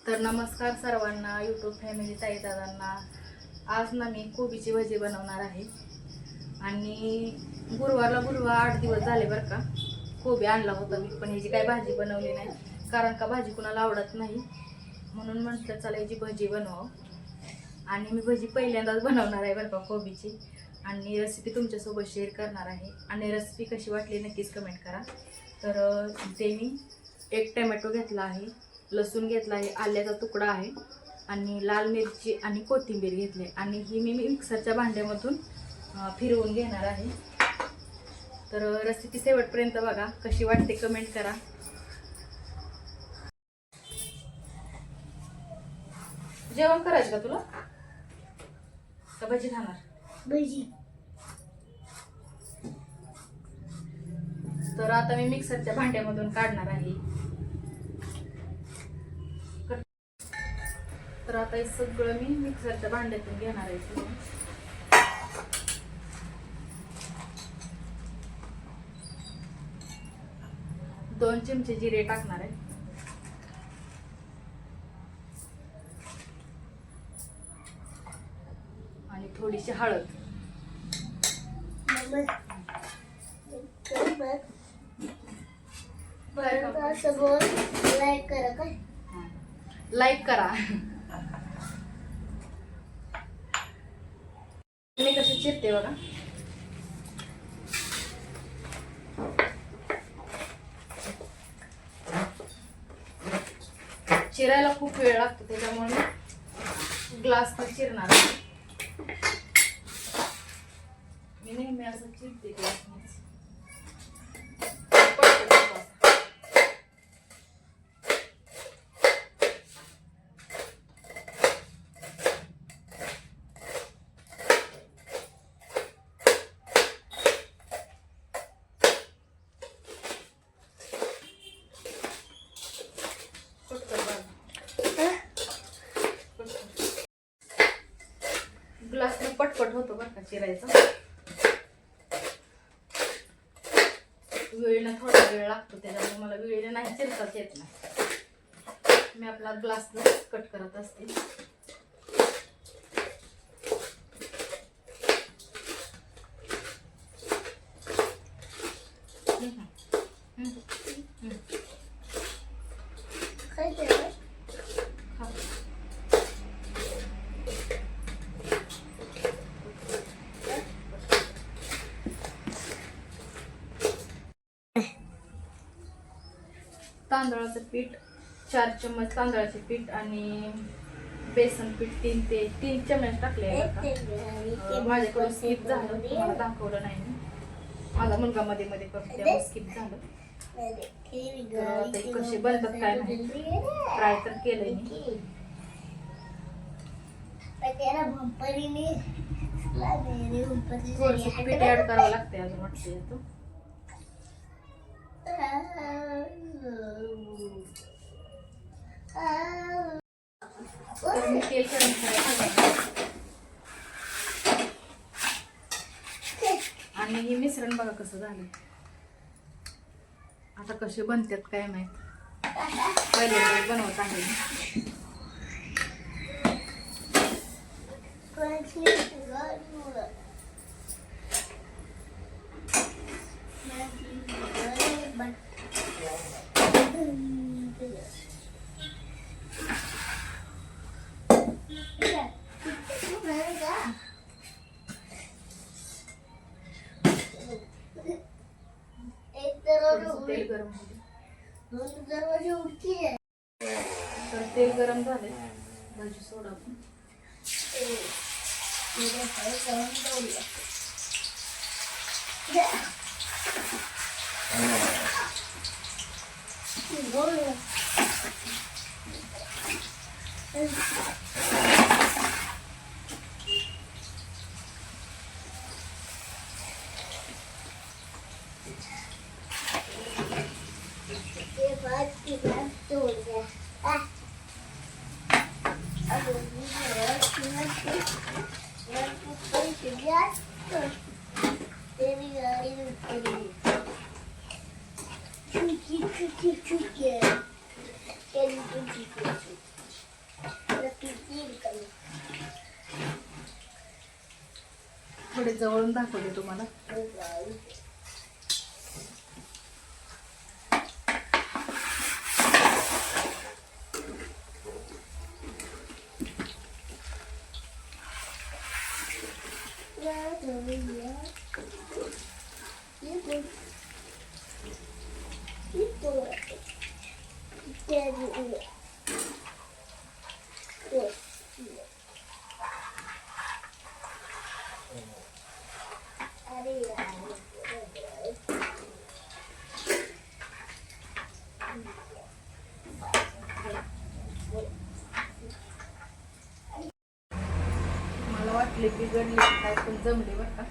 तर नमस्कार सर्वांना, यूट्यूब फॅमिली ताई दादांना. आज ना मी कोबीची भाजी बनवणार आहे. आणि गुरुवारला 8 दिवस झाले बरं का. कोबी आणला होता मी, पण ह्याची काही भाजी बनवली नाही, कारण का भाजी कुणाला आवडत नाही. म्हणून म्हटलं चला याची भजी बनवावं. आणि मी भजी पहिल्यांदाच बनवणार आहे बरं का कोबीची. आणि रेसिपी तुमच्यासोबत शेअर करणार आहे. आणि रेसिपी कशी वाटली नक्कीच कमेंट करा. तर ते मी 1 टोमॅटो घेतला आहे, लसूण घेतला आहे, आल्याचा तुकडा आहे, आणि लाल मिरची आणि कोथिंबीर घेतली. आणि ही मी मिक्सरच्या भांड्यामधून फिरवून घेणार आहे. तर रेसिपी शेवटपर्यंत बघा, कशी वाटते कमेंट करा. जेवण करायचं का तुला, का भजी खाणार? भजी. तर आता मी मिक्सरच्या भांड्यामधून काढणार आहे. तर आता हे सगळं मी मिक्सरच्या भांड्यातून घेणार आहे. 2 चमचे जिरे टाकणार आहे. आणि थोडीशी हळद. लाईक करा काय, लाईक करा. मी कशी चिरते बघा. चिरायला खूप वेळ लागतो, त्याच्यामुळे ग्लास पण चिरणार आहे. मी नेहमी असं चिरते ग्लास. ग्लासने पटपट होतो बरं का चिरायचं. वेळेला थोडा वेळ लागतो, त्याच्यामुळे मला वेळेला नाही चिरताच येत नाही. मी आपला ग्लासने कट करत असते. तांदळाचं पीठ 4 चम्मच तांदळाचे पीठ आणि बेसन पीठ 3 चम्मच टाकले आहे. माझ्याकडून स्किप झालं, तुम्हाला दाखवलं नाही मी. माझा मुलगा मध्ये मध्ये करतो, त्यामुळे स्किप झालं. तर कसे बनतात काय माहिती, ट्राय तर केलंय मी. थोडंसं पीठ ऍड करावं लागतंय अजून वाटते. तर मी तेल गरम करायचं आणि हे मिश्रण बघा कसं झालं. आता कसे बनतात काय माहित, पहिले बनवत आहे. तेल गरम होते. तर तेल गरम झाले, भाजी सोडा आपण. थोडे जवळून दाखवले तुम्हाला. मला वाटले की गडली काय पण जमले बरं का.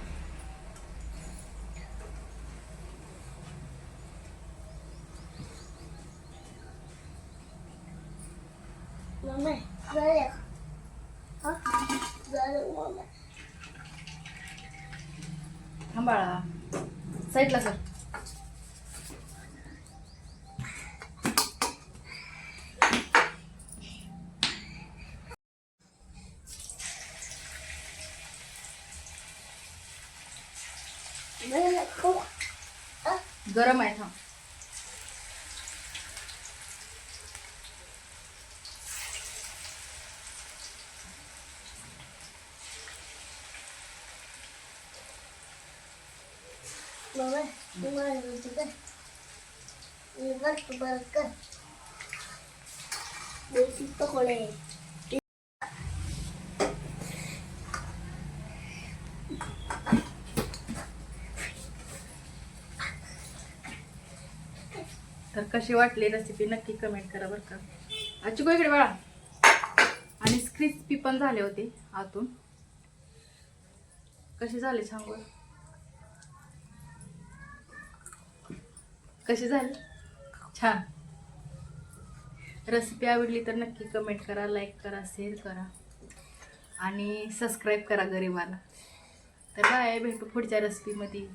बाळा साईडला सर. गरम आहे था. तर कशी वाटली रेसिपी नक्की कमेंट करा बरं का. आजची इकडे बाळा. आणि क्रिस्पी पण झाले होते आतून. कसे झाले सांगू. कशी झाली. छान. रेसिपी आवडली तर नक्की कमेंट करा, लाईक करा, शेअर करा आणि सबस्क्राईब करा गरीबाला. तर बाय, भेटू पुढच्या रेसिपीमध्ये.